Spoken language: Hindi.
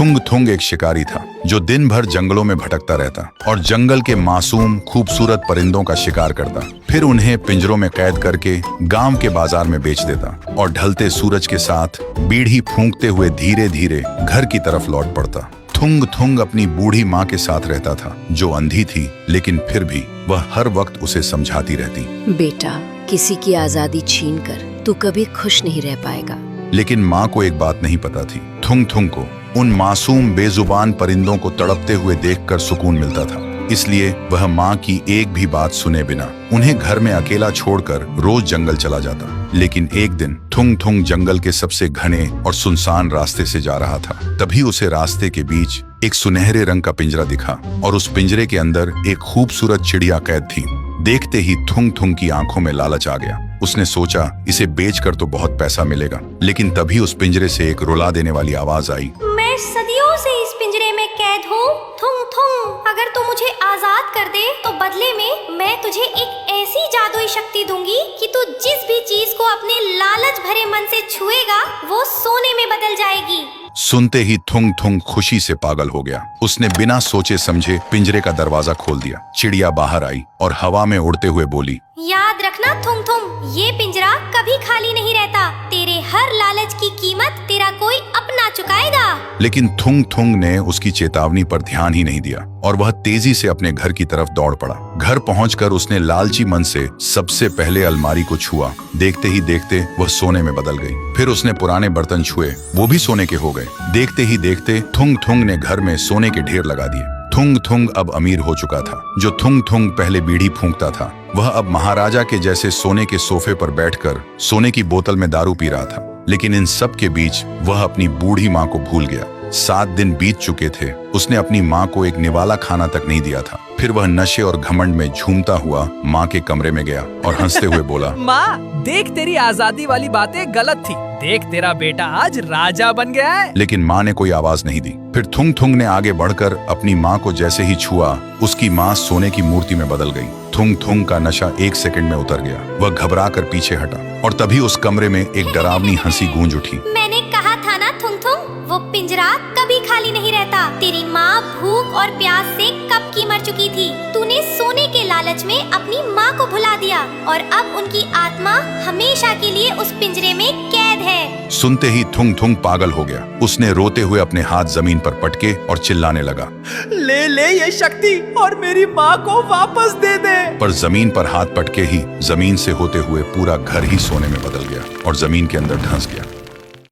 थुंग थुंग एक शिकारी था जो दिन भर जंगलों में भटकता रहता और जंगल के मासूम खूबसूरत परिंदों का शिकार करता, फिर उन्हें पिंजरों में कैद करके गांव के बाजार में बेच देता और ढलते सूरज के साथ बीड़ी फूंकते हुए धीरे धीरे घर की तरफ लौट पड़ता। थुंग थुंग अपनी बूढ़ी माँ के साथ रहता था जो अंधी थी, लेकिन फिर भी वह हर वक्त उसे समझाती रहती, बेटा, किसी की आजादी छीनकर तू कभी खुश नहीं रह पाएगा। लेकिन माँ को एक बात नहीं पता थी, थुंग थुंग को उन मासूम बेजुबान परिंदों को तड़पते हुए देखकर सुकून मिलता था, इसलिए वह माँ की एक भी बात सुने बिना उन्हें घर में अकेला छोड़कर रोज जंगल चला जाता। लेकिन एक दिन थुंग थुंग जंगल के सबसे घने और सुनसान रास्ते से जा रहा था। तभी उसे रास्ते के बीच एक सुनहरे रंग का पिंजरा दिखा और उस पिंजरे के अंदर एक खूबसूरत चिड़िया कैद थी। देखते ही थुंग थुंग की आंखों में लालच आ गया। उसने सोचा इसे बेचकर तो बहुत पैसा मिलेगा, लेकिन तभी उस पिंजरे से एक रुला देने वाली आवाज आई, मैं सदियों से इस पिंजरे में कैद हूँ। थुंग थुंग, अगर तू मुझे आजाद कर दे तो बदले में मैं तुझे एक ऐसी जादुई शक्ति दूंगी कि तू जिस भी चीज को अपने लालच भरे मन से छुएगा वो सोने में बदल जाएगी। सुनते ही थुंग थुंग खुशी से पागल हो गया। उसने बिना सोचे समझे पिंजरे का दरवाजा खोल दिया। चिड़िया बाहर आई और हवा में उड़ते हुए बोली, याद रखना थुंग थुंग, ये पिंजरा कभी खाली नहीं रहता। तेरे हर लालच की कीमत तेरा कोई अपना चुकाएगा। लेकिन थुंग थुंग ने उसकी चेतावनी पर ध्यान ही नहीं दिया और वह तेजी से अपने घर की तरफ दौड़ पड़ा। घर पहुंचकर उसने लालची मन से सबसे पहले अलमारी को छुआ। देखते ही देखते वह सोने में बदल गई। फिर उसने पुराने बर्तन छुए, वो भी सोने के हो गए। देखते ही देखते थुंग थुंग ने घर में सोने के ढेर लगा दिए। थुंग थुंग अब अमीर हो चुका था। जो थुंग थुंग पहले बीड़ी फूंकता था, वह अब महाराजा के जैसे सोने के सोफे पर बैठकर सोने की बोतल में दारू पी रहा था। लेकिन इन सब के बीच वह अपनी बूढ़ी माँ को भूल गया। 7 दिन बीत चुके थे, उसने अपनी माँ को एक निवाला खाना तक नहीं दिया था। फिर वह नशे और घमंड में झूमता हुआ माँ के कमरे में गया और हंसते हुए बोला, माँ, देख तेरी आजादी वाली बातें गलत थी। देख तेरा बेटा आज राजा बन गया है। लेकिन माँ ने कोई आवाज नहीं दी। फिर थुंग थुंग ने आगे बढ़कर अपनी माँ को जैसे ही छुआ, उसकी माँ सोने की मूर्ति में बदल गई। थुंग थुंग का नशा 1 सेकंड में उतर गया। वह घबरा कर पीछे हटा और तभी उस कमरे में एक डरावनी हंसी गूंज उठी। मैंने कहा था ना थुंग थुंग, वो पिंजरा कभी खाली नहीं रहता। तेरी माँ भूख और प्यास से कब की मर चुकी थी। तूने सोने के लालच में अपनी माँ को भुला दिया और अब उनकी आत्मा हमेशा के लिए उस पिंजरे में कैद है। सुनते ही थुंग थुंग पागल हो गया। उसने रोते हुए अपने हाथ जमीन पर पटके और चिल्लाने लगा, ले ये शक्ति और मेरी माँ को वापस दे दे। पर जमीन पर हाथ पटके ही जमीन से होते हुए पूरा घर ही सोने में बदल गया और जमीन के अंदर धंस गया।